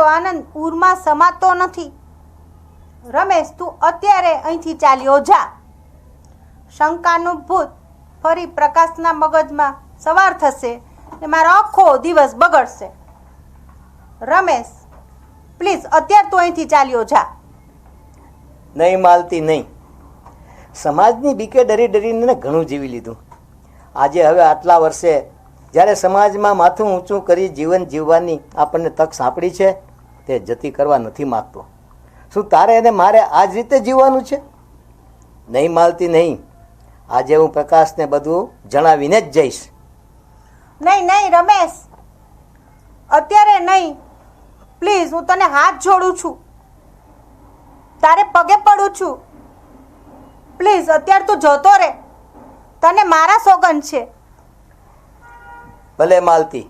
આનંદ ઉરમાં સમાતો નથી. રમેશ, તું અત્યારે અહીંથી ચાલ્યો જા. શંકાનું ભૂત ફરી પ્રકાશના મગજમાં સવાર થશે ને મારો આખો દિવસ બગડશે. રમેશ, પ્લીઝ અત્યારે તું અહીંથી ચાલ્યો જા. નહીં માલતી, નહીં. સમાજની બીકે ડરી ડરીને ઘણું જીવી લીધું. આજે હવે આટલા વર્ષે જ્યારે સમાજમાં માથું ઊંચું કરી જીવન જીવવાની આપણને તક સાંપડી છે, તે જતી કરવા નથી માગતો. શું તારે અને મારે આ જ રીતે જીવવાનું છે? નહીં માલતી, નહીં. આજે હું પ્રકાશને બધું જણાવીને જ જઈશ. નહીં નહીં રમેશ, અત્યારે નહીં. પ્લીઝ, હું તને હાથ જોડું છું, તારે પગે પડું છું. પ્લીઝ અત્યારે તું જતો રહે. તને મારા સોગંદ છે. ભલે માલતી,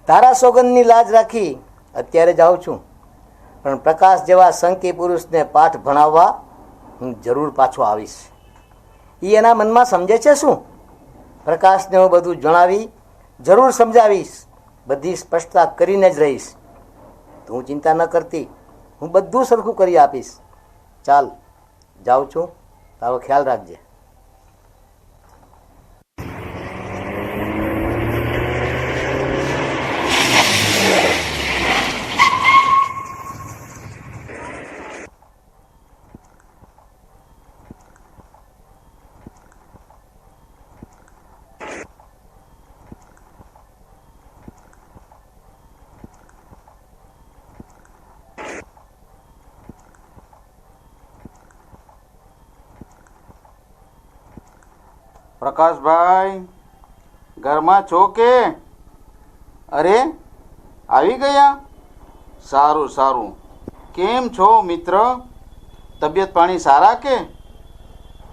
તારા સોગંદની લાજ રાખી અત્યારે જાઉં છું, પણ પ્રકાશ જેવા સંકી પુરુષને પાઠ ભણાવવા હું જરૂર પાછો આવીશ. એ એના મનમાં સમજે છે શું? પ્રકાશને હું બધું જણાવી જરૂર સમજાવીશ. બધી સ્પષ્ટતા કરીને જ રહીશ. તું ચિંતા ન કરતી, હું બધું સરખું કરી આપીશ. ચાલ, જાઉં છું. તારો ખ્યાલ રાખજે. પ્રકાશભાઈ, ઘરમાં છો કે? અરે, આવી ગયા? સારું સારું. કેમ છો મિત્ર? તબિયત પાણી સારા કે?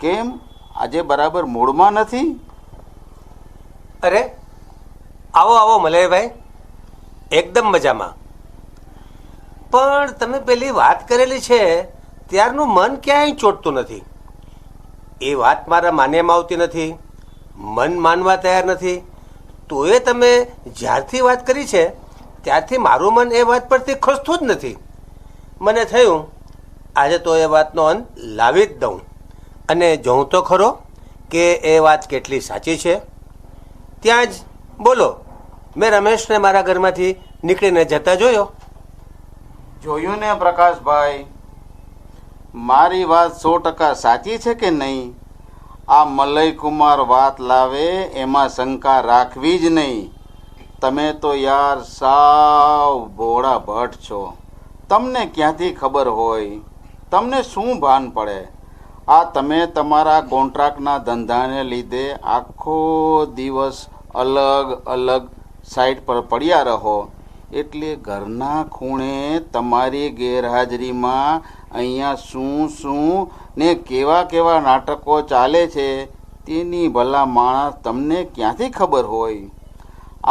કેમ આજે બરાબર મૂડમાં નથી? અરે, આવો આવો મલયભાઈ, એકદમ મજામાં. પણ તમે પેલી વાત કરેલી છે ત્યારનું મન ક્યાંય ચોટતું નથી. એ વાત મારા માન્યામાં આવતી નથી, મન માનવા તૈયાર નથી. તોય તમે જ્યારથી વાત કરી છે ત્યારથી મારું મન એ વાત પરથી ખસતું જ નથી. મને થયું આજે તો એ વાતનો અંત લાવી જ દઉં અને જોઉં તો ખરો કે એ વાત કેટલી સાચી છે. ત્યાં જ બોલો, મેં રમેશને મારા ઘરમાંથી નીકળીને જતા જોયો. જોયું ને પ્રકાશભાઈ, મારી વાત 100% સાચી છે કે નહીં? આ મલયકુમાર વાત લાવે એમાં શંકા રાખવી જ નહીં. તમે તો યાર સાવ ભોળા ભટ્ટ છો. તમને ક્યાંથી ખબર હોય? તમને શું ભાન પડે? આ તમે તમારા કોન્ટ્રાક્ટના ધંધાને લીધે આખો દિવસ અલગ અલગ સાઈડ પર પડ્યા રહો, એટલે ઘરના ખૂણે તમારી ગેરહાજરીમાં અહીંયા શું શું ને કેવા કેવા નાટકો ચાલે છે તેની ભલા માણસ તમને ક્યાંથી ખબર હોય?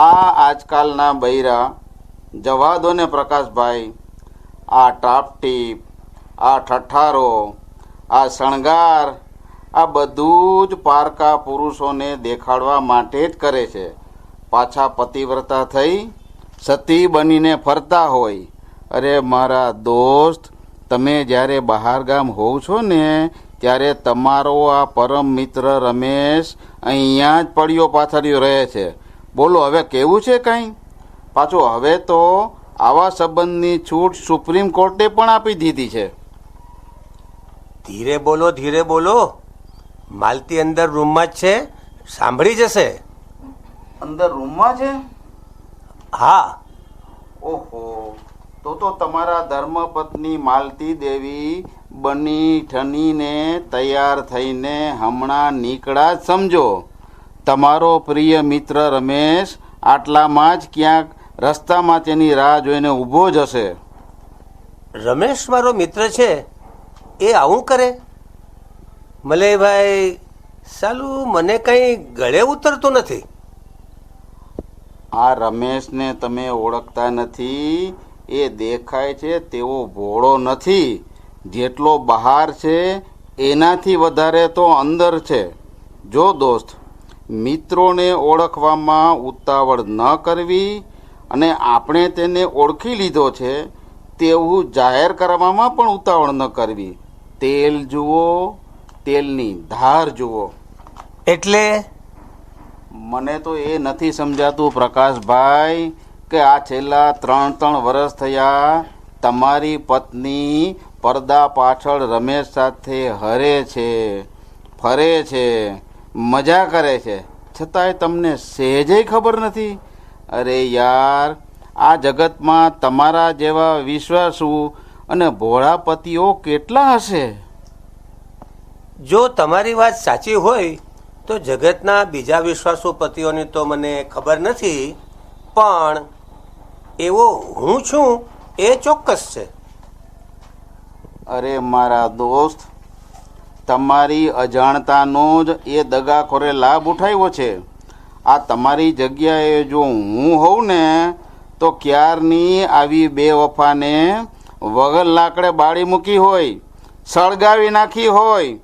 આ આજકાલના બૈરા જવા દો ને પ્રકાશભાઈ. આ ટાપટીપ, આ ઠઠ્ઠારો, આ શણગાર, આ બધું જ પારકા પુરુષોને દેખાડવા માટે જ કરે છે. પાછા પતિવ્રતા થઈ સતી બનીને ફરતા હોય. અરે મારા દોસ્ત, તમે જ્યારે બહારગામ હોવ છો ને ત્યારે તમારો આ પરમ મિત્ર રમેશ અહીંયા જ પડ્યો પાથર્યો રહે છે. બોલો હવે કેવું છે કાંઈ? પાછું હવે તો આવા સંબંધની છૂટ સુપ્રીમ કોર્ટે પણ આપી દીધી છે. ધીરે બોલો, ધીરે બોલો. માલતી અંદર રૂમમાં જ છે, સાંભળી જશે. અંદર રૂમમાં છે? હા. ઓહો, તો તમારા ધર્મપત્ની માલતી દેવી બની ઠનીને તૈયાર થઈને હમણાં નીકળ્યા જ સમજો. તમારો પ્રિય મિત્ર રમેશ આટલામાં જ ક્યાંક રસ્તામાં તેની રાહ જોઈને ઊભો જ હશે. રમેશ મારો મિત્ર છે, એ આવું કરે? મલયભાઈ, સાલું મને કંઈ ગળે ઉતરતું નથી. આ રમેશને તમે ઓળખતા નથી. એ દેખાય છે તેવો ભોળો નથી. જેટલો બહાર છે એનાથી વધારે તો અંદર છે. જો દોસ્ત, મિત્રોને ઓળખવામાં ઉતાવળ ન કરવી અને આપણે તેને ઓળખી લીધો છે તેવું જાહેર કરવામાં પણ ઉતાવળ ન કરવી. તેલ જુઓ, તેલની ધાર જુઓ. એટલે મને તો એ નથી સમજાતું પ્રકાશભાઈ કે આ છેલ્લા 3 વર્ષ થયા તમારી પત્ની પડદા પાછળ રમેશ સાથે હરે છે, ફરે છે, મજા કરે છે, છતાંય તમને સહેજે ખબર નથી. અરે યાર, આ જગતમાં તમારા જેવા વિશ્વાસુ અને ભોળા પતિઓ કેટલા હશે? જો તમારી વાત સાચી હોય તો જગતના બીજા વિશ્વાસુ પતિઓની તો મને ખબર નથી, પણ એવો હું છું એ ચોક્કસ છે. અરે મારા દોસ્ત, તમારી અજાણતાનો જ એ દગાખોરે લાભ ઉઠાવ્યો છે. આ તમારી જગ્યાએ જો હું હોઉં ને તો ક્યારની આવી બેવફાને વગર લાકડે બાળી મૂકી હોય, સળગાવી નાખી હોય,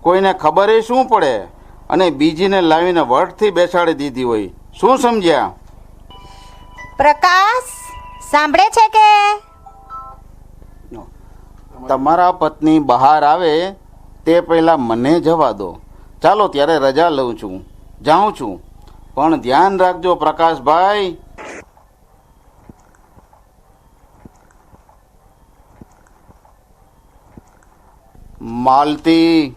કોઈને ખબર શું પડે, અને બીજીને લાવીને વટથી બેસાડી દીધી હોય. શું સમજ્યા? પ્રકાશ, સાંભળે છે કે? તમારા પત્ની બહાર આવે તે પહેલાં મને જવા દો. ચાલો ત્યારે રજા લઉં છું, જાઉં છું. પણ ધ્યાન રાખજો પ્રકાશભાઈ. માલતી,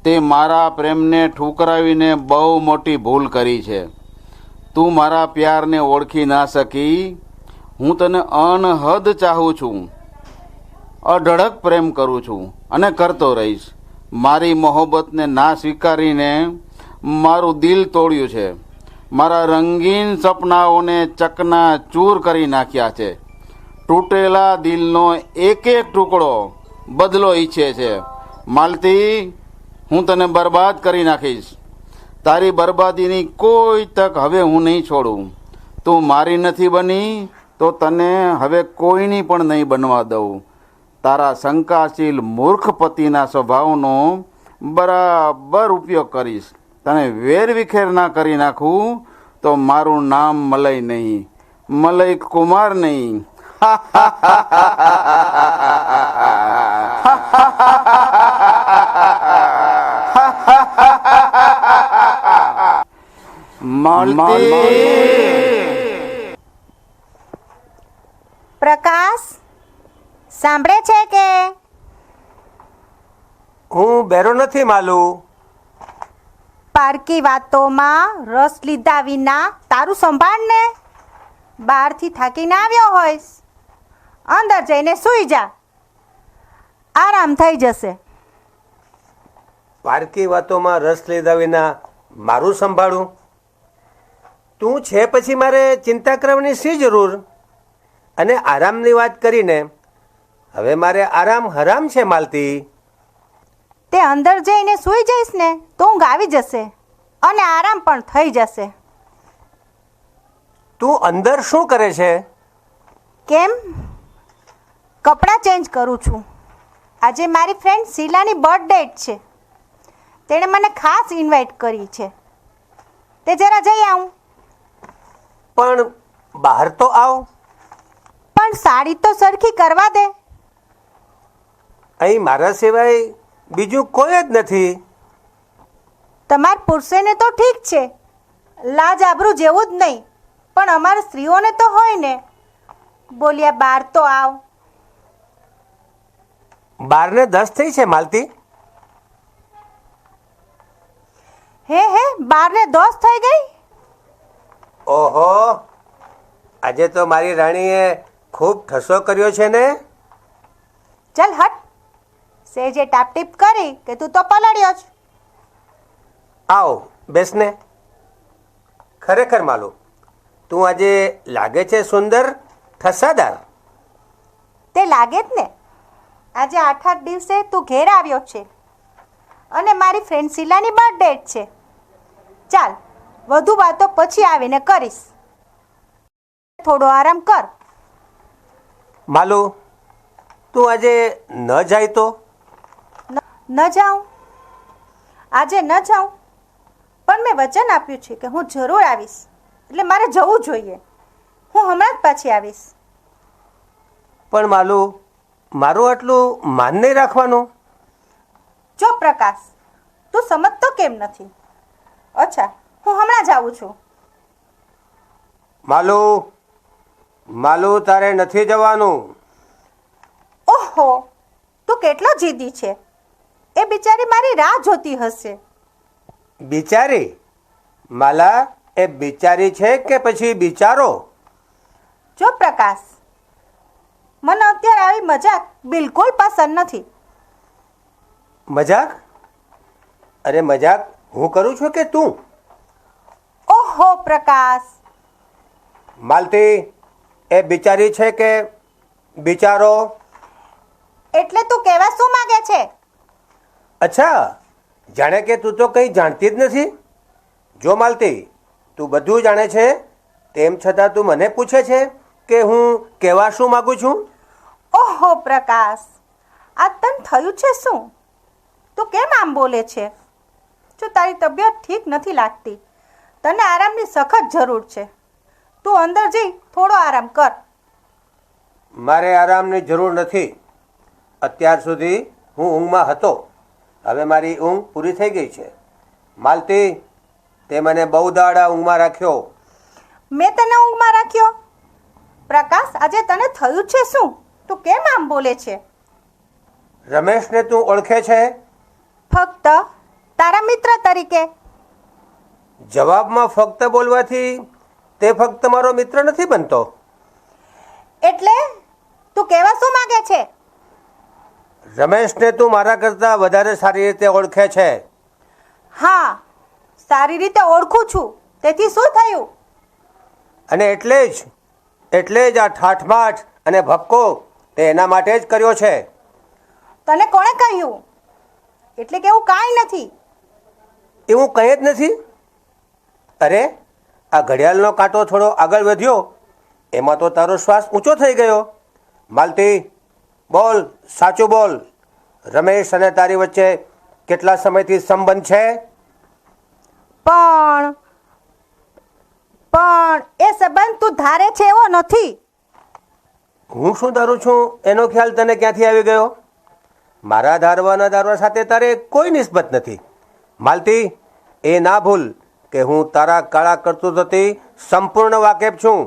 તે મારા પ્રેમને ઠુકરાવીને બહુ મોટી ભૂલ કરી છે. તું મારા પ્યારને ઓળખી ના શકી. હું તને અનહદ ચાહું છું, અઢળક પ્રેમ કરું છું અને કરતો રહીશ. મારી મોહબ્બતને ના સ્વીકારીને મારું દિલ તોડ્યું છે. મારા રંગીન સપનાઓને ચકના ચૂર કરી નાખ્યા છે. તૂટેલા દિલનો એક એક ટુકડો બદલો ઈચ્છે છે. માલતી, હું તને બરબાદ કરી નાખીશ. તારી બરબાદીની કોઈ તક હવે હું નહીં છોડું. તું મારી નથી બની તો તને હવે કોઈની પણ નહીં બનવા દઉં. તારા શંકાશીલ મૂર્ખ પતિના સ્વભાવનો બરાબર ઉપયોગ કરીશ. તને વેરવિખેર ના કરી નાખું તો મારું નામ મલય નહીં, મલય કુમાર નહીં. પ્રકાશ, સાંભળે છે કે? હું બેરો નથી માલું. પારકી વાતોમાં રસ લીધા વિના તારું સંભાળ ને. બહારથી થાકીને આવ્યો હોઈશ, અંદર જઈને સૂઈ જા, આરામ થઈ જશે. પારકી વાતોમાં રસ લીધા વિના મારું સંભાળું? તું છે પછી મારે ચિંતા કરવાની શી જરૂર? અને આરામની વાત કરીને હવે મારે આરામ હરામ છે માલતી. તે અંદર જઈને સૂઈ જઈશ ને તો ઊંઘ આવી જશે અને આરામ પણ થઈ જશે. તું અંદર શું કરે છે? કેમ? કપડાં ચેન્જ કરું છું. આજે મારી ફ્રેન્ડ શીલાની બર્થડે છે. તેણે મને ખાસ ઇન્વાઇટ કરી છે. તે જરા જઈ આવું. પણ બહાર તો આવ. પણ સાડી તો સરખી કરવા દે. અહીં મારા સિવાય બીજું કોઈ જ નથી. તમાર પુરુષોને તો ઠીક છે, લાજ આબરૂ જેવું જ નહીં, પણ અમારા સ્ત્રીઓને તો હોય ને. બોલ્યા બહાર તો આવ. 12:10 થઈ છે માલતી. હે 12:10 થઈ ગઈ. ઓહો, આજે તો મારી રાણીએ ખૂબ ઠસો કર્યો છે ને. ચલ હટ, સેજે ટાપટીપ કરી કે તું તો પલળ્યો જ. આવ બેસને. ખરેખર માલું, તું આજે લાગે છે સુંદર, ઠસાદાર. તે લાગે જ ને. આજે 8 દિવસે તું ઘેર આવ્યો છે અને મારી ફ્રેન્ડ શીલાની બર્થડે છે. ચાલ, વધુ વાતો પછી આવીને કરીશ. થોડો આરામ કર. માલુ, તું આજે ન જાય તો? ન જાઉં? આજે ન જાઉં, પણ મેં વચન આપ્યું છે કે હું જરૂર આવીશ, એટલે મારે જવું જોઈએ. હું હું હમણાં જ પાછી આવીશ. પણ માલું, મારું આટલું માન નહીં રાખવાનું. જો પ્રકાશ, તું સમજતો કેમ નથી? અચ્છા, હું હમણાં જ આવું છું. માલું, માલું, તારે નથી જવાનું. ઓહો, તું કેટલો જીદી છે. એ બિચારી મારી રાહ જોતી હશે. બિચારી? માલા, એ બિચારી છે કે પછી બિચારો? જો પ્રકાશ, મને અત્યારે આવી મજાક બિલકુલ પસંદ નથી. મજાક? અરે મજાક હું કરું છું કે તું? ઓહો પ્રકાશ, માલતી, એ બિચારી છે કે બિચારો? એટલે તું કહેવા શું માંગે છે? અચ્છા, જાણે કે તું તો કંઈ જાણતી જ નથી. જો માલતી, તું બધું જાણે છે, તેમ છતાં તું મને પૂછે છે કે હું કહેવા શું માગું છું? ઓહો પ્રકાશ, આ તને થયું છે શું? તું કેમ આમ બોલે છે? જો તારી તબિયત ઠીક નથી લાગતી, તને આરામની સખત જરૂર છે. તું અંદર જઈ થોડો આરામ કર. મારે આરામની જરૂર નથી. અત્યાર સુધી હું ઊંઘમાં હતો. હવે મારી ઊંઘ પૂરી થઈ ગઈ છે. માલતી, તે મને બહુ દાડા ઊંઘમાં રાખ્યો. મેં તને ઊંઘમાં રાખ્યો? પ્રકાશ, આજે તને થયું છે શું? તું કેમ આમ બોલે છે? રમેશને તું ઓળખે છે? ફક્ત તારા મિત્ર તરીકે. જવાબમાં ફક્ત બોલવાથી તે ફક્ત મારો મિત્ર નથી બનતો. એટલે તું કહેવા શું માંગે છે? રમેશને તું મારા કરતાં વધારે સારી રીતે ઓળખે છે. હા, સારી રીતે ઓળખું છું. તેથી શું થયું? અને એટલે જ આ ઠાઠમાઠ અને ભપકો તે એના માટે જ કર્યો છે. તને કોણે કહ્યું? એટલે કે એવું કાંઈ નથી. એવું કંઈ જ નથી? અરે, આ ઘડિયાળનો કાંટો થોડો આગળ વધ્યો, એમાં તો તારો શ્વાસ ઊંચો થઈ ગયો. માલતી, બોલ, સાચું બોલ. રમેશ અને તારી વચ્ચે કેટલા સમયથી સંબંધ છે? પણ એ સંબંધ તું ધારે છે એવો નથી. હું શું ધારું છું એનો ખ્યાલ તને ક્યાંથી આવી ગયો? મારા ધારવા સાથે તારે કોઈ નિસ્બત નથી. માલતી, એ ના ભૂલ કે હું તારા કાળા કરતૂતોથી સંપૂર્ણ વાકેફ છું.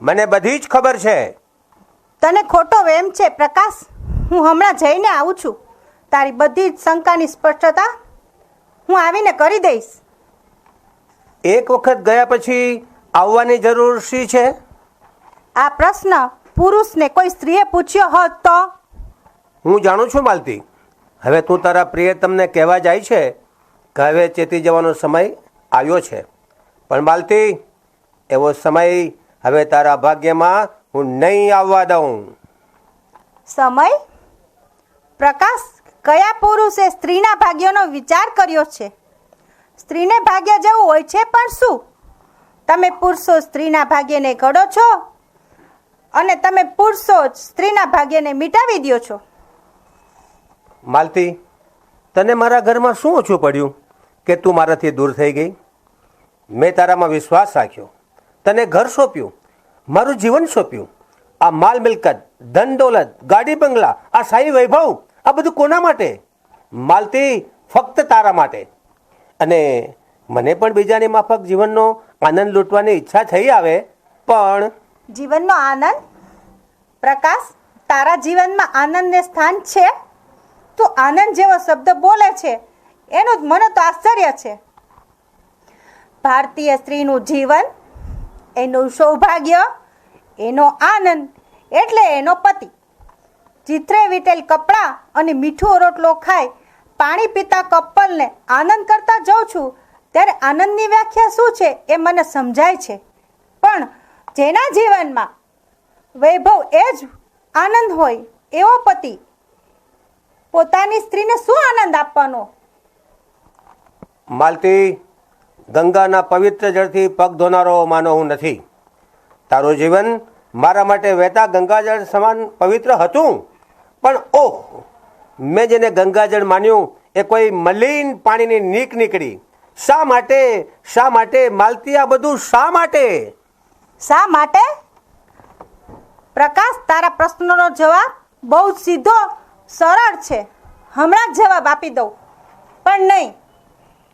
મને બધી જ ખબર છે. તને ખોટો વહેમ છે પ્રકાશ. હું હમણાં જઈને આવું છું. તારી બધી જ શંકાની સ્પષ્ટતા હું આવીને કરી દઈશ. એક વખત ગયા પછી આવવાની જરૂર શી છે? આ પ્રશ્ન પુરુષને કોઈ સ્ત્રીએ પૂછ્યો હોત તો? હું જાણું છું માલતી. હવે તું તારા પ્રિયતમને કહેવા જાય છે કે હવે ચેતી જવાનો સમય આવ્યો છે. પણ માલતી, એવો સમય હવે તારા ભાગ્યમાં હું નહીં આવવા દઉં. સમય? પ્રકાશ, કયા પુરુષે સ્ત્રીના ભાગ્યનો વિચાર કર્યો છે? સ્ત્રીને ભાગ્ય જેવું હોય છે પણ શું? તમે પુરુષો સ્ત્રીના ભાગ્યને ઘડો છો અને તમે પુરુષો જ સ્ત્રીના ભાગ્યને મિટાવી દો છો. માલતી, તને મારા ઘરમાં શું ઓછું પડ્યું કે તું મારાથી દૂર થઈ ગઈ? મેં તારામાં વિશ્વાસ રાખ્યો, તને ઘર સોંપ્યું, મારું જીવન સોંપ્યું. આ માલ મિલકત, ધન દોલત, ગાડી બંગલા, આ શાહી વૈભવ, આ બધું કોના માટે? માલતી, ફક્ત તારા માટે. અને મને પણ બીજાની માફક જીવનનો આનંદ લૂંટવાની ઈચ્છા થઈ આવે, પણ જીવનનો આનંદ? પ્રકાશ, તારા જીવનમાં આનંદને સ્થાન છે? તું આનંદ જેવો શબ્દ બોલે છે એનું જ મને તો આશ્ચર્ય છે. ભારતીય સ્ત્રીનું જીવન, એનું સૌભાગ્ય, એનો આનંદ એટલે એનો પતિ. ચિત્રે વીટેલ કપડાં અને મીઠો રોટલો ખાઈ પાણી પીતા કપલને આનંદ કરતા જાઉં છું ત્યારે આનંદની વ્યાખ્યા શું છે એ મને સમજાય છે. પણ જેના જીવનમાં વૈભવ એ જ આનંદ હોય એવો પતિ પોતાની સ્ત્રીને શું આનંદ આપવાનો? માલતી, ગંગાના પવિત્ર જળથી પગ ધોનારો માનો હું નથી. તારું જીવન મારા માટે વહેતા ગંગાજળ સમાન પવિત્ર હતું. પણ ઓહ, મેં જેને ગંગાજળ માન્યું એ કોઈ મલિન પાણીની નીક નીકળી. શા માટે? શા માટે માલતી, આ બધું શા માટે? શા માટે? પ્રકાશ, તારા પ્રશ્નનો જવાબ બહુ જ સીધો સરળ છે. હમણાં જ જવાબ આપી દઉં, પણ નહીં,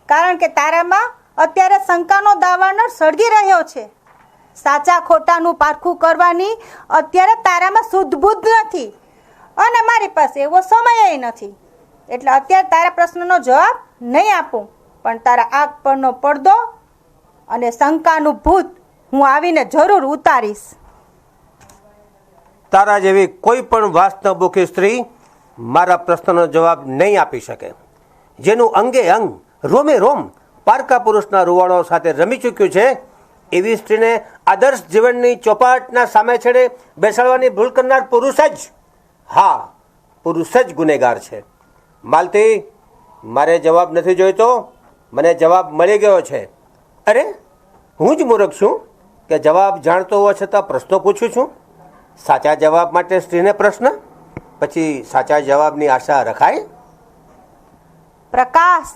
કારણ કે તારામાં અત્યારે શંકાનો દાવાનળ સળગી રહ્યો છે. સાચા ખોટાનું પારખું કરવાની અત્યારે તારામાં શુદ્ધ બુદ્ધ નથી, અને મારી પાસે એવો સમય નથી. એટલે અત્યારે તારા પ્રશ્નનો જવાબ નહીં આપું, પણ તારા આંખ પરનો પડદો અને શંકાનું ભૂત હું આવીને જરૂર ઉતારીશ. તારા જેવી કોઈ પણ વાસ્તવભૂખી સ્ત્રી મારા પ્રશ્નનો જવાબ નહીં આપી શકે. જેનું અંગે અંગ, રોમે રોમ પારકા પુરુષના રૂવાડો સાથે રમી ચૂક્યું છે, એવી સ્ત્રીને આદર્શ જીવનની ચોપાટના સામે છેડે બેસાડવાની ભૂલ કરનાર પુરુષ જ, હા, પુરુષ જ ગુનેગાર છે. માલતી, મારે જવાબ નથી જોઈતો, મને જવાબ મળી ગયો છે. અરે, હું જ મૂર્ખ છું કે જવાબ જાણતો હોવા છતાં પ્રશ્નો પૂછું છું? સાચા જવાબ માટે સ્ત્રીને પ્રશ્ન, પછી સાચા જવાબની આશા રખાય? પ્રકાશ,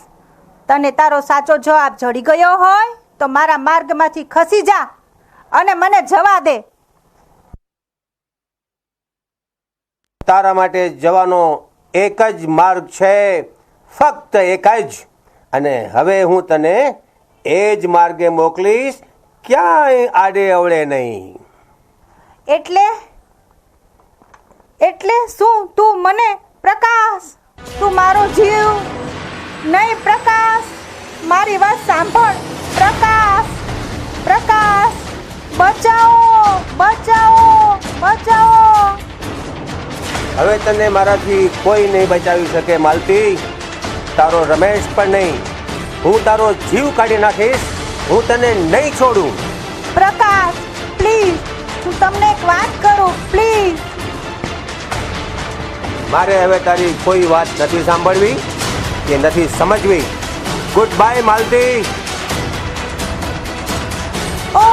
તને તારો સાચો જવાબ જડી ગયો હોય તો મારા માર્ગમાંથી ખસી જા અને મને જવા દે. તારા માટે જવાનો એક જ માર્ગ છે, ફક્ત એક જ. અને હવે હું તને એ જ માર્ગે મોકલીશ, ક્યાંય આડે અવળે નહીં. એટલે શું તું મને? પ્રકાશ, તું મારો જીવ નહીં. પ્રકાશ, મારી વાત સાંભળ. પ્રકાશ, પ્રકાશ, બચાવો, બચાવો, બચાવો. હવે તને મારાથી કોઈ નહીં બચાવી શકે માલતી, તારો રમેશ પણ નહીં. હું તારો જીવ કાઢી નાખીશ, હું તને નહીં છોડું. પ્રકાશ, પ્લીઝ, હું તમને એક વાત કરું, પ્લીઝ. મારે હવે તારી કોઈ વાત નથી સાંભળવી કે નથી સમજવી. Good bye Malti. ઓ,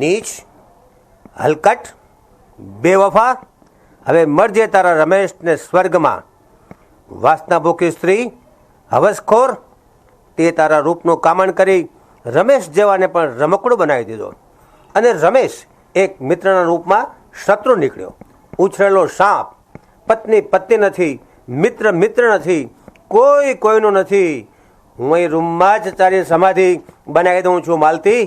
નીચ, હલકટ, બેવફા, હવે મરજે તારા રમેશને સ્વર્ગમાં. વાસના ભૂખી સ્ત્રી, હવસખોર, તે તારા રૂપનું કામણ કરી રમેશ જેવાને પણ રમકડું બનાવી દીધો. અને રમેશ એક મિત્રના રૂપમાં શત્રુ નીકળ્યો. ઉછરેલો સાપ. પત્ની પત્ની નથી, મિત્ર મિત્ર નથી, કોઈ કોઈનું નથી. હું અહીં રૂમમાં જ તારી સમાધિ બનાવી દઉં છું માલતી.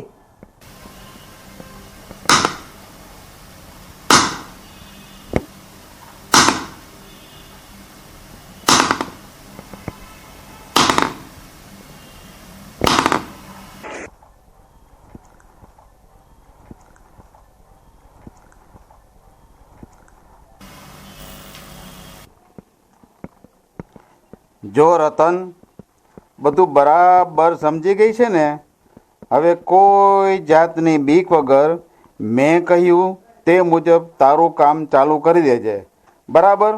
જો રતન, બધું બરાબર સમજી ગઈ છે ને? હવે કોઈ જાતની બીક વગર મેં કહ્યું તે મુજબ તારું કામ ચાલુ કરી દેજે, બરાબર?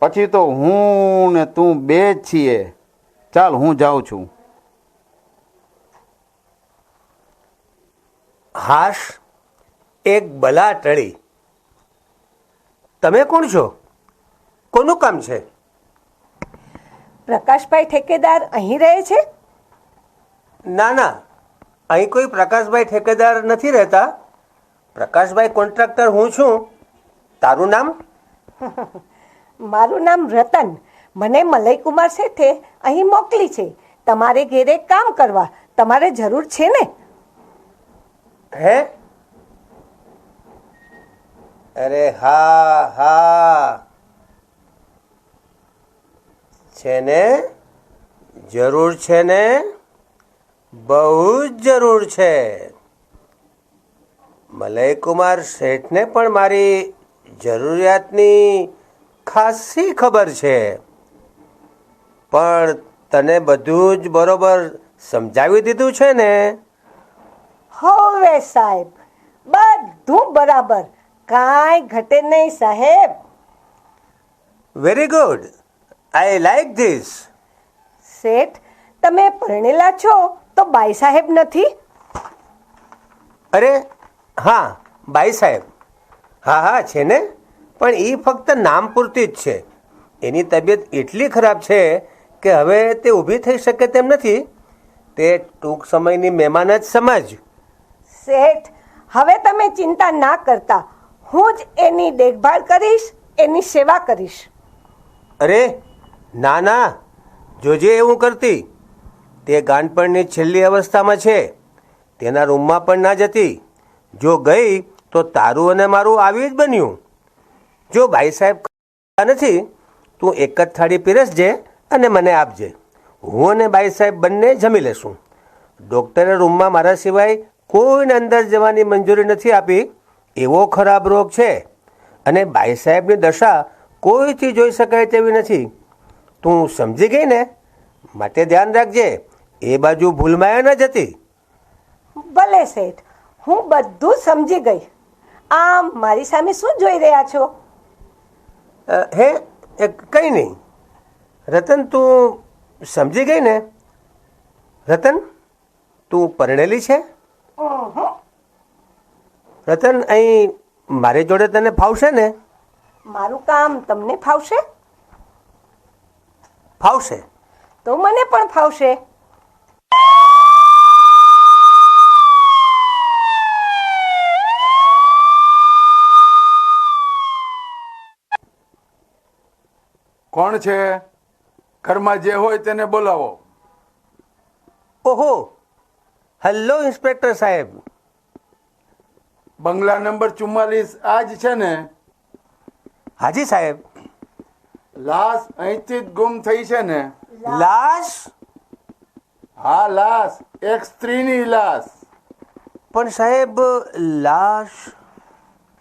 પછી તો હું ને તું બે જ છીએ. ચાલ, હું જાઉં છું. હાશ, એક બલા ટળી. તમે કોણ છો? કોનું કામ છે? પ્રકાશભાઈ ઠેકેદાર અહીં રહે છે? ના ના, અહીં કોઈ પ્રકાશભાઈ ઠેકેદાર નથી રહેતા. પ્રકાશભાઈ કોન્ટ્રાક્ટર હું છું. તારું નામ? મારું નામ રતન. મને મલયકુમાર શેઠે અહીં મોકલી છે તમારે ઘેરે કામ કરવા. તમારે જરૂર છે ને? હે? અરે હા હા, છે ને, જરૂર છે ને, બહુ જ જરૂર છે. મલયકુમાર શેઠને પણ મારી જરૂરિયાતની ખાસી ખબર છે. પણ તને બધું જ બરોબર સમજાવી દીધું છે ને? હવે સાહેબ, બધું બરાબર, કાંઈ ઘટે નહીં સાહેબ. Very good, I like this. શેઠ, તમે પરણેલા છો તો બાઈ સાહેબ નથી? અરે હા, બાઈ સાહેબ. હા હા, છે ને, પણ એ ફક્ત નામ પૂરતી જ છે. એની તબિયત એટલી ખરાબ છે કે હવે તે ઊભી થઈ શકે તેમ નથી. તે ટૂંક સમયની મહેમાન જ સમજ. શેઠ, હવે તમે ચિંતા ના કરતા. હું જ એની દેખભાળ કરીશ, એની સેવા કરીશ. અરે ના ના, જોજે એવું કરતી. તે ગાંડપણની છેલ્લી અવસ્થામાં છે, તેના રૂમમાં પણ ના જતી. જો ગઈ તો તારું અને મારું આવી જ બન્યું. જો ભાઈ સાહેબ નથી, તું એક જ થાળી પીરસજે અને મને આપજે. હું અને ભાઈ સાહેબ બંને જમી લેશું. ડૉક્ટરે રૂમમાં મારા સિવાય કોઈને અંદર જવાની મંજૂરી નથી આપી. એવો ખરાબ રોગ છે અને ભાઈ સાહેબની દશા કોઈથી જોઈ શકાય તેવી નથી. તું સમજી ગઈ ને? માટે ધ્યાન રાખજે, એ બાજુ ભૂલમાં ન જતી. ભલે શેઠ, હું બધું સમજી ગઈ. આમ મારી સામે શું જોઈ રહ્યા છો? હે કંઈ નહીં. રતન, તું સમજી ગઈ ને? રતન, તું પરણેલી છે? રતન, અહીં મારી જોડે તને ફાવશે ને? મારું કામ તમને ફાવશે? ફાવશે. તો મને પણ ફાવશે. કોણ છે? ઘરમાં જે હોય તેને બોલાવો. ઓહો, હેલો ઇન્સ્પેક્ટર સાહેબ. બંગલા નંબર 44 આ જ છે ને? હાજી સાહેબ. લાશ અહીંથી જ ગુમ થઈ છે ને? લાશ? હા, લાશ. એક સ્ત્રીની લાશ. પણ સાહેબ, લાશ?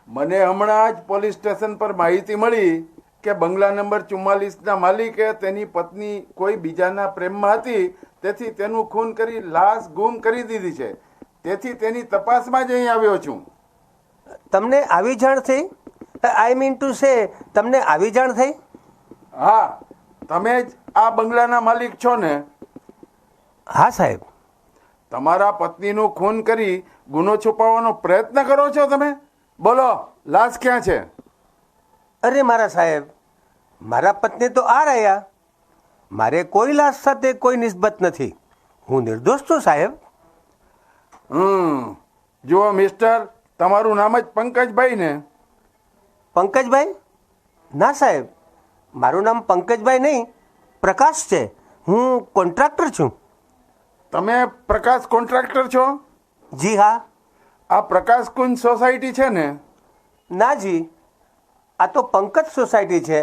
મને હમણાં જ પોલીસ સ્ટેશન પર માહિતી મળી કે બંગલા નંબર 44 ના માલિકે તેની પત્ની કોઈ બીજાના પ્રેમમાં હતી, તેથી તેનું ખૂન કરી લાશ ગુમ કરી દીધી છે. તેથી તેની તપાસમાં જ અહીં આવ્યો છું. તમને આવી જાણ થઈ? આઈ મીન ટુ સે, તમને આવી જાણ થઈ? હા, તમે જ આ બંગલાના માલિક છો ને? હા સાહેબ. તમારા પત્નીનું ખૂન કરી ગુનો છુપાવવાનો પ્રયત્ન કરો છો તમે? બોલો, લાશ ક્યાં છે? અરે મારા સાહેબ, મારા પત્ની તો આ રહ્યા. મારે કોઈ લાશ સાથે કોઈ નિસ્બત નથી. હું નિર્દોષ છું સાહેબ. જુઓ મિસ્ટર, તમારું નામ જ પંકજભાઈ ને? પંકજભાઈ? ના સાહેબ, મારું નામ પંકજભાઈ નહીં, પ્રકાશ છે. હું કોન્ટ્રાક્ટર છું. તમે પ્રકાશ કોન્ટ્રાક્ટર છો? જી હા. આ પ્રકાશ કુંજ સોસાયટી છે ને? ના જી, આ તો પંકજ સોસાયટી છે.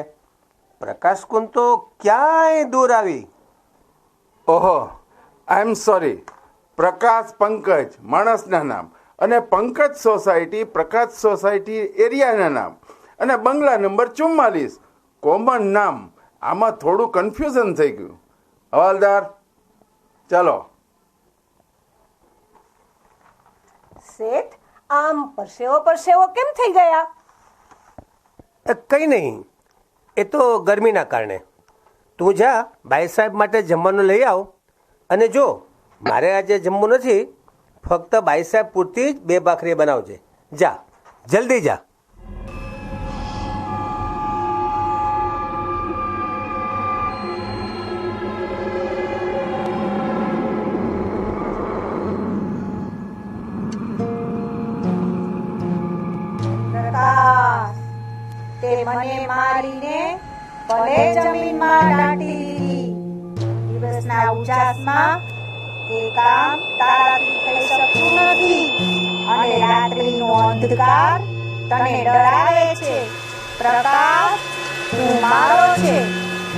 પ્રકાશ કુંજ તો ક્યાંય દૂર આવી. ઓહો, આઈ એમ સોરી. પ્રકાશ પંકજ માણસના નામ, અને પંકજ સોસાયટી પ્રકાશ સોસાયટી એરિયાના નામ, અને બંગલા નંબર 44 કોમન નામ. આમાં થોડું કન્ફ્યુઝન થઈ ગયું. હવાલદાર, ચાલો. શેઠ, આમ પરસેવો પરસેવો કેમ થઈ ગયા? કંઈ નહીં, એ તો ગરમીના કારણે. તું જા, ભાઈ સાહેબ માટે જમવાનું લઈ આવ. અને જો મારે આજે જમવું નથી, ફક્ત ભાઈ સાહેબ પૂરતી જ 2 ભાખરી બનાવજે. જા, જલ્દી જા. પ્રકાશ, તે મને મારીને ભલે જમીનમાં દાટી દીધી, દિવસના ઉજાસમાં તે કામ તારાથી થઈ શકતું નથી, અને રાત્રિનો અંધકાર તને ડરાવે છે. પ્રકાશ, તું મારો છે,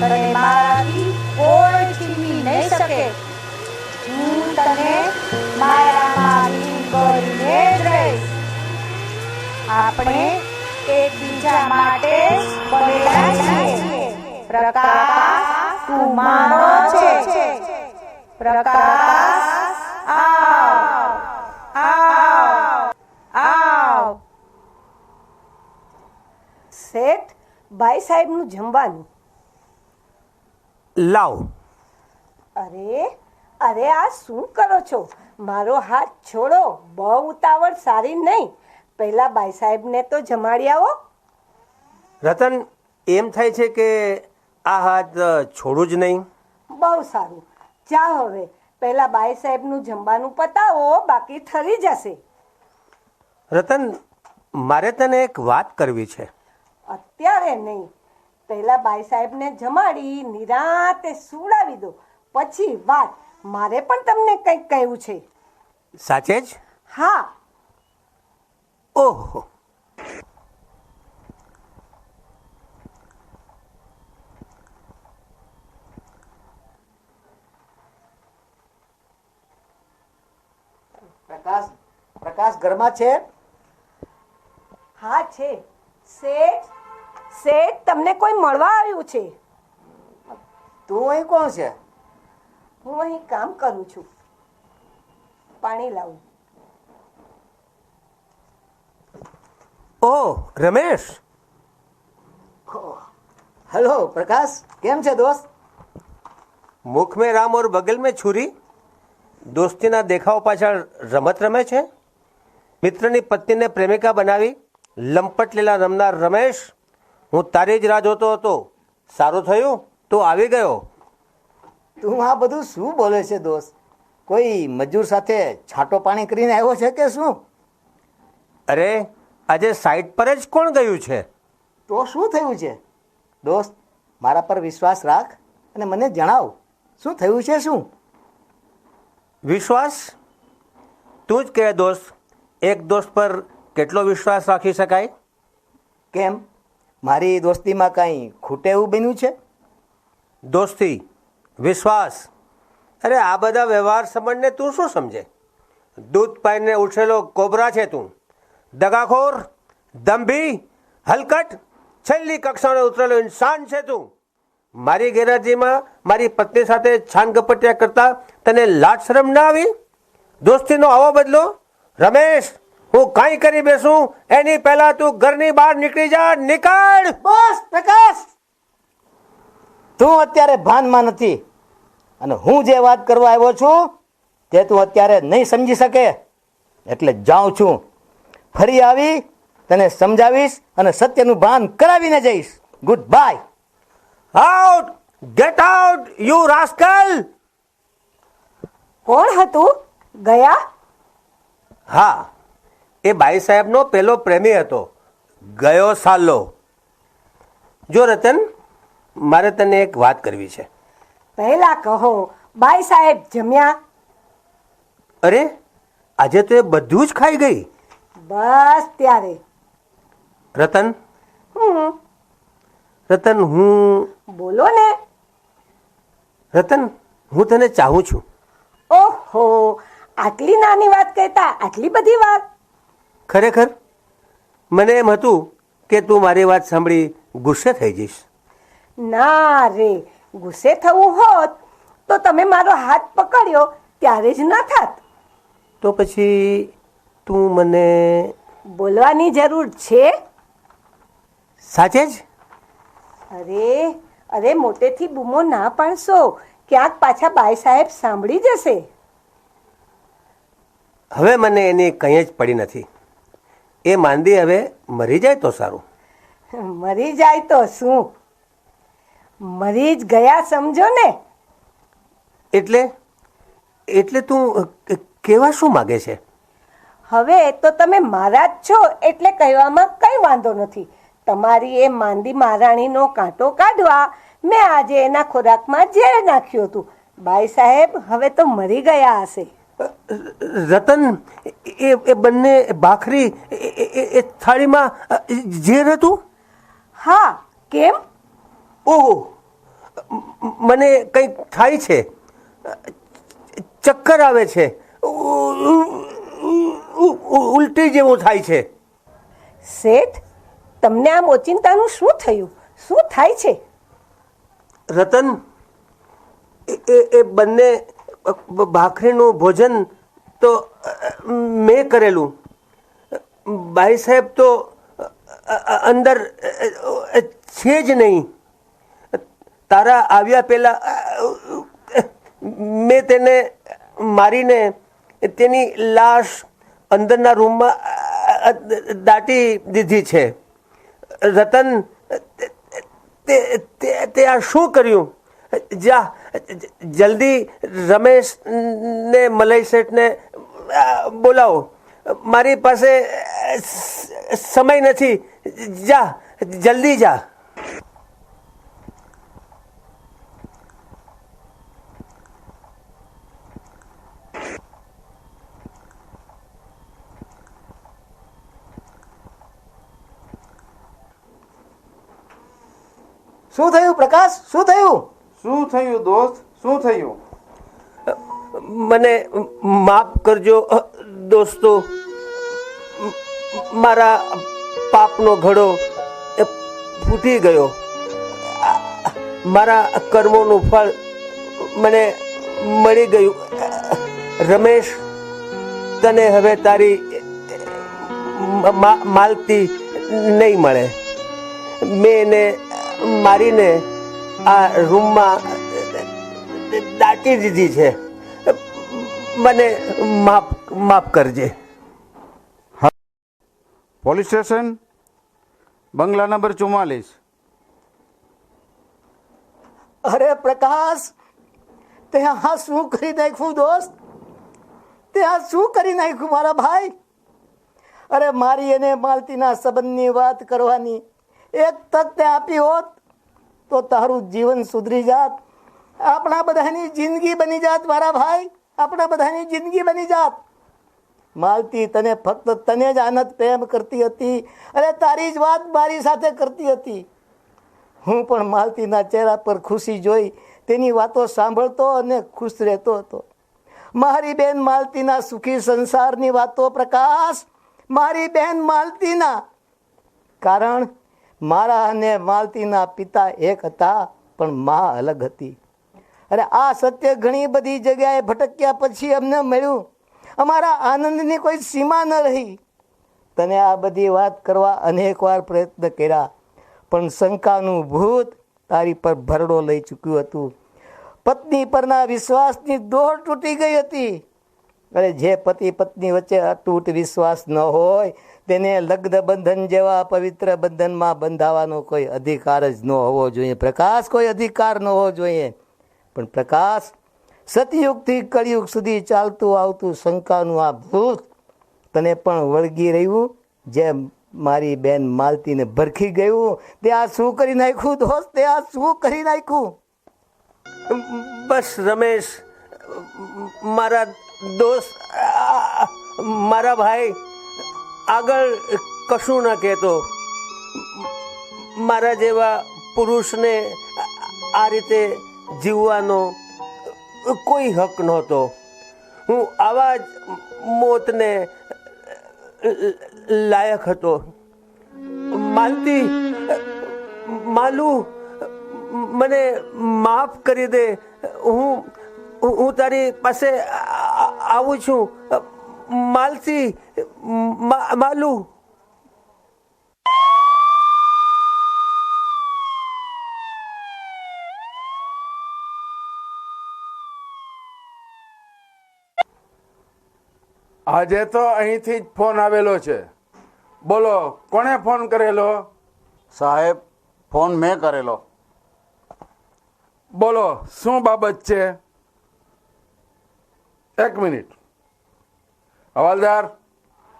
તને મારાથી કોઈ છીનવી નહીં શકે. હું તને માયામાં લીન કરીને જ રહીશ. આપણે એકબીજા માટે બનેલા છીએ. પ્રકાશ, તું મારો છે. પ્રકાશ, આવ આવ આવ. શેઠ, ભાઈ સાહેબનું જમવાનું. લાવ. અરે અરે, આ શું કરો છો? મારો હાથ છોડો. બહુ ઉતાવળ સારી નહીં. પહેલા ભાઈ સાહેબને તો જમાડી આવો. રતન, એમ થાય છે કે આ હાથ છોડું જ નહીં. બહુ સારું. જાઓ હવે, પહેલા બાઈ સાહેબનું જમવાનું પતાવો, બાકી ઠરી જશે. રતન, મારે તને એક વાત કરવી છે. અત્યારે નહીં, પહેલા બાઈ સાહેબને જમાડી નિરાંતે સુવડાવી દો, પછી વાત. મારે પણ તમને કંઈક કહેવું છે. સાચે જ? હા. ઓહો, પ્રકાશ પ્રકાશ ઘરમાં છે? હા છે. શેઠ, શેઠ તમને કોઈ મળવા આવ્યું છે. તું અહીં કોણ છે? હું અહીં કામ કરું છું. પાણી લાવું. ઓહ રમેશ, હેલો પ્રકાશ, કેમ છે દોસ્ત? મુખ में राम और बगल में छुरी. દોસ્તીના દેખાવ પાછળ રમત રમે છે. મિત્રની પત્નીને પ્રેમિકા બનાવી લંપટ લીલા રમનાર રમેશ, હું તારી જ રાહ જોતો હતો. સારું થયું તું આવી ગયો. તું આ બધું શું બોલે છે દોસ્ત? કોઈ મજૂર સાથે છાંટો પાણી કરીને આવ્યો છે કે શું? અરે આજે સાઈટ પર જ કોણ ગયું છે? તો શું થયું છે દોસ્ત? મારા પર વિશ્વાસ રાખ અને મને જણાવ, શું થયું છે? શું વિશ્વાસ? તું જ કહે દોસ્ત, એક દોસ્ત પર કેટલો વિશ્વાસ રાખી શકાય? કેમ, મારી દોસ્તીમાં કાંઈ ખૂટે એવું બન્યું છે? દોસ્તી, વિશ્વાસ, અરે આ બધા વ્યવહાર સંબંધને તું શું સમજે? દૂધ પાઈને ઉછેલો કોબરા છે તું. દગાખોર, દંભી, હલકટ, છેલ્લી કક્ષાને ઉતરેલો ઇન્સાન છે તું. મારી ગેરહાજરીમાં મારી પત્ની સાથે છાનગપટિયા કરતા તને લાજ શરમ ના આવી? દોસ્તીનો આવો બદલો? રમેશ, હું કાંઈ કરી બેસું એની પહેલા તું ઘરની બહાર નીકળી જા. નીકળ. બસ પ્રકાશ, તું અત્યારે ભાનમાં નથી અને હું જે વાત કરવા આવ્યો છું તે તું અત્યારે નહીં સમજી શકે, એટલે જાઉં છું. ફરી આવી તને સમજાવીશ અને સત્યનું ભાન કરાવીને જઈશ. Good bye. Out! Get out you rascal! કોણ હતું? ગયા? હા, એ બાઈ સાહેબનો પેલો પ્રેમી હતો, ગયો સાલો. જો રતન, મારે તને એક વાત કરવી છે. પહેલા કહો, બાઈ સાહેબ જમ્યા? અરે આજે તો એ બધું જ ખાઈ ગઈ. બસ ત્યારે. રતન, હમ, રતન હું બોલો ને. રતન, હું તને ચાહું છું. ઓહો, આટલી નાની વાત કહેતા આટલી બધી વાત? ખરેખર મને એમ હતું કે તું મારી વાત સાંભળી ગુસ્સે થઈ જઈશ. ના રે, ગુસ્સે થવું હોત તો તમે મારો હાથ પકડ્યો ત્યારે જ ના થાત. તો પછી તું મને બોલવાની જરૂર છે? સાચે જ? અરે અરે, મોટેથી બૂમો ના પાડશો, ક્યાંક પાછા બાઈ સાહેબ સાંભળી જશે. હવે મને એની કંઈ જ પડી નથી. એ માંદી હવે મરી જાય તો સારું. મરી જાય તો શું, મરી જ ગયા સમજો ને. એટલે એટલે તું કેવા શું માગે છે? હવે તો તમે મારા જ છો એટલે કહેવામાં કંઈ વાંધો નથી. તમારી એ માંદી મહારાણીનો કાંટો કાઢવા મેં આજે એના ખોરાકમાં ઝેર નાખ્યું હતું. બાઈ સાહેબ હવે તો મરી ગયા હશે. રતન, એ બંને ભાખરી એ થાળીમાં ઝેર હતું? હા, કેમ? ઓહો, મને કંઈક થાય છે, ચક્કર આવે છે, ઉલટી જેવું થાય છે. શેઠ, તમને આમ ઓચિંતાનું શું થયું? શું થાય છે? રતન, એ બંને ભાખરીનું ભોજન તો મેં કરેલું. બાઈ સાહેબ તો અંદર છે જ નહીં. તારા આવ્યા પહેલા મેં તેને મારીને તેની લાશ અંદરના રૂમમાં દાટી દીધી છે. રતન, તે આ શું કર્યું? જા જલ્દી રમેશ ને મલય શેઠને બોલાવો. મારી પાસે સમય નથી. જા જલ્દી જા. શું થયું પ્રકાશ? શું થયું? શું થયું દોસ્ત? શું થયું? મને માફ કરજો દોસ્તો. મારા પાપનો ઘડો ફૂટી ગયો. મારા કર્મોનું ફળ મને મળી ગયું. રમેશ, તને હવે તારી માલતી નહીં મળે. મેં એને મારીને આ રૂમમાં દાટી દીધી છે. મને માફ કરજે. પોલીસ સ્ટેશન, બંગલા નંબર 44. અરે પ્રકાશ, તે આ શું કરી નાખ્યું દોસ્ત? તે આ શું કરી નાખ્યું મારા ભાઈ? અરે મારી એને માલતીના સંબંધની વાત કરવાની એક તક તે આપી હોત તો તારું જીવન સુધરી જાત. આપણા બધાની જિંદગી બની જાત મારા ભાઈ. આપણા બધાની જિંદગી બની જાત. માલતી તને ફક્ત તને જ આનંદ પ્રેમ કરતી હતી અને તારી જ વાત મારી સાથે કરતી હતી. હું પણ માલતીના ચહેરા પર ખુશી જોઈ તેની વાતો સાંભળતો અને ખુશ રહેતો હતો. મારી બેન માલતીના સુખી સંસારની વાતો પ્રકાશ, મારી બેન માલતીના. કારણ મારા અને માલતીના પિતા એક હતા પણ મા અલગ હતી. અને આ સત્ય ઘણી બધી જગ્યાએ ભટક્યા પછી અમને મળ્યું. અમારા આનંદની કોઈ સીમા ન રહી. તને આ બધી વાત કરવા અનેકવાર પ્રયત્ન કર્યા પણ શંકાનું ભૂત તારી પર ભરડો લઈ ચૂક્યું હતું. પત્ની પરના વિશ્વાસની દોર તૂટી ગઈ હતી. અને જે પતિ પત્ની વચ્ચે અતૂટ વિશ્વાસ ન હોય તેને લગ્ન બંધન જેવા પવિત્ર બંધનમાં બંધાવાનો કોઈ અધિકાર જ ન હોવો જોઈએ પ્રકાશ. કોઈ અધિકાર ન હોવો જોઈએ. પણ પ્રકાશ, સતયુગથી કળિયુગ સુધી ચાલતું આવતું શંકાનું આ ભૂત તને પણ વળગી રહ્યું. જેમ મારી બેન માલતીને ભરખી ગયું. તે આ શું કરી નાખ્યું દોસ્ત? તે આ શું કરી નાખ્યું? બસ રમેશ, મારા દોસ્ત, મારા ભાઈ, આગળ કશું ન કહેતો. મારા જેવા પુરુષને આ રીતે જીવવાનો કોઈ હક નહોતો. હું આવા જ મોતને લાયક હતો. માલતી, માલુ, મને માફ કરી દે. હું તારી પાસે આવું છું. માલતી, માલુ. આજે તો અહીંથી જ ફોન આવેલો છે. બોલો, કોણે ફોન કરેલો? સાહેબ, ફોન મેં કરેલો. બોલો, શું બાબત છે? એક મિનિટ. હવાલદાર,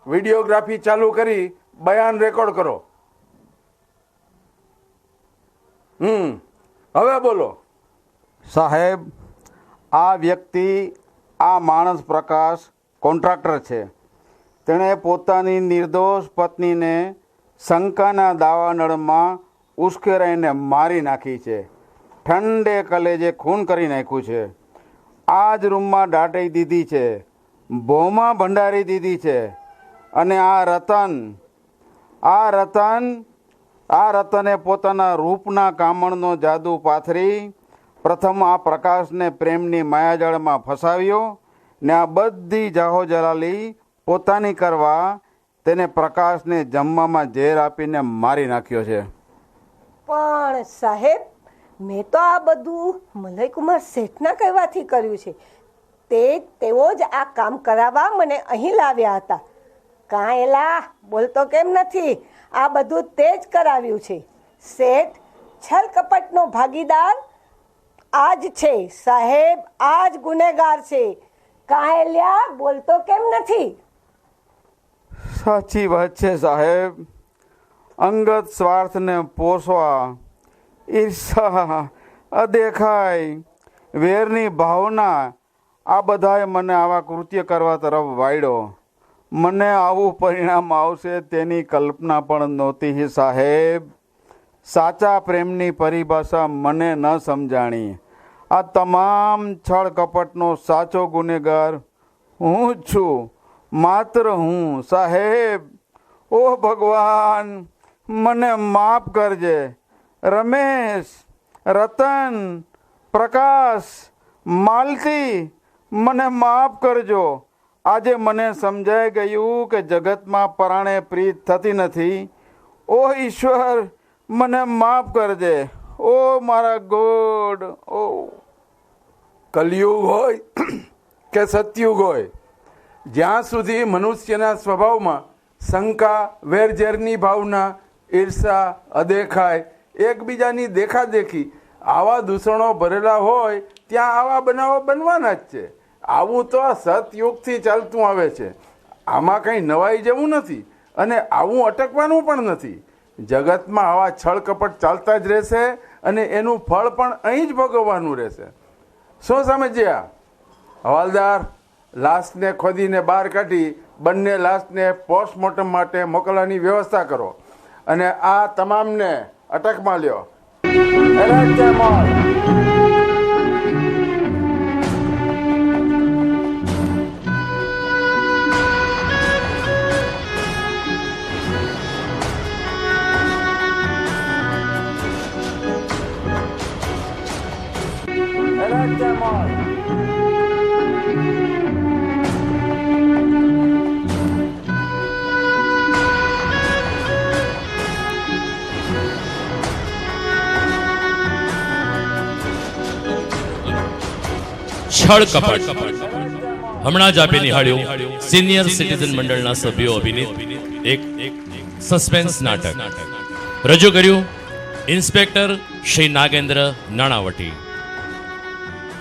વિડીયોગ્રાફી ચાલુ કરી બયાન રેકોર્ડ કરો. હવે બોલો. સાહેબ, આ વ્યક્તિ, આ માણસ પ્રકાશ કોન્ટ્રાક્ટર છે. તેણે પોતાની નિર્દોષ પત્નીને શંકાના દાવાનળમાં ઉશ્કેરાઈને મારી નાખી છે. ઠંડે કલેજે ખૂન કરી નાખ્યું છે. આ જ રૂમમાં દાટી દીધી છે. ભોમાં ભંડારી દીધી છે. અને આ રતને પોતાના રૂપના કામણનો જાદુ પાથરી પ્રથમ આ પ્રકાશને પ્રેમની માયાજાળમાં ફસાવ્યો ને આ બધી જાહો જલાલી પોતાની કરવા તેને પ્રકાશને જમવામાં ઝેર આપીને મારી નાખ્યો છે. પણ સાહેબ, મેં તો આ બધું મલયકુમાર શેઠના કહેવાથી કર્યું છે. તેઓ જ આ કામ કરાવવા મને અહીં લાવ્યા હતા. કાં એલા, બોલતો કેમ નથી? આ બધું તે જ કરાવ્યું છે. શેઠ છલ કપટનો ભાગીદાર આ જ છે સાહેબ, આ જ ગુનેગાર છે. કાહેલ્યા બોલતો કેમ નથી? સાચી વાત છે સાહેબ. અંગત સ્વાર્થને પોષવા, ઈર્ષા, અદેખાઈ, વેરની ભાવના, આ બધાએ મને આવા કૃત્ય કરવા તરફ વાળ્યો. મને આવું પરિણામ આવશે તેની કલ્પના પણ નહોતી સાહેબ. સાચા પ્રેમની પરિભાષા મને ન સમજાણી. આ તમામ છળ કપટનો સાચો ગુનેગાર હું જ છું, માત્ર હું સાહેબ. ઓ ભગવાન, મને માફ કરજે. રમેશ, રતન, પ્રકાશ, માલતી, મને માફ કરજો. આજે મને સમજાઈ ગયું કે જગતમાં પરાણે પ્રીત થતી નથી. ઓ ઈશ્વર, મને માફ કરજે. ઓ મારા ગોડ. ઓ કલયુગ હોય કે સતયુગ હોય, જ્યાં સુધી મનુષ્યના સ્વભાવમાં શંકા, વેરઝેરની ભાવના, ઈર્ષા, અદેખાઈ, એકબીજાની દેખાદેખી, આવા દૂષણો ભરેલા હોય ત્યાં આવા બનાવો બનવાના જ છે. આવું તો આ સતયુગથી ચાલતું આવે છે. આમાં કંઈ નવાઈ જેવું નથી અને આવું અટકવાનું પણ નથી. જગતમાં આવા છળ કપટ ચાલતા જ રહેશે અને એનું ફળ પણ અહીં જ ભોગવવાનું રહેશે. શું સમજ્યા? હવાલદાર, લાશને ખોદીને બહાર કાઢી બંને લાશને પોસ્ટમોર્ટમ માટે મોકલવાની વ્યવસ્થા કરો અને આ તમામને અટકમાં લ્યો. Arrest them all. Arrest them all. છળ કપટ. હમણાં જ આપે નિહાળ્યું સિનિયર સિટીઝન મંડળના સભ્યો અભિનીત એક સસ્પેન્સ નાટક. રજૂ કર્યું ઇન્સ્પેક્ટર શ્રી નાગેન્દ્ર નાણાવટી,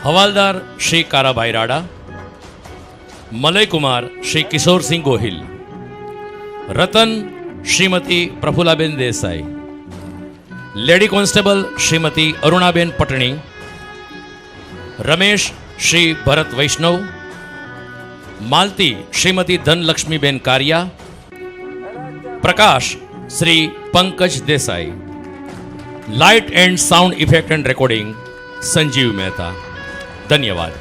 હવાલદાર Shri Karabhai Rada, Malaykumar Shri Kishorsinh Gohil, Ratan Shrimati Prafullaben Desai, lady constable Shrimati Arunaben Patni, Ramesh Shri Bharat Vaishnav, Malti Shrimati Dhanlaxmiben Karia, Prakash Shri Pankaj Desai. Light and sound effect and recording Sanjeev Mehta. ધન્યવાદ.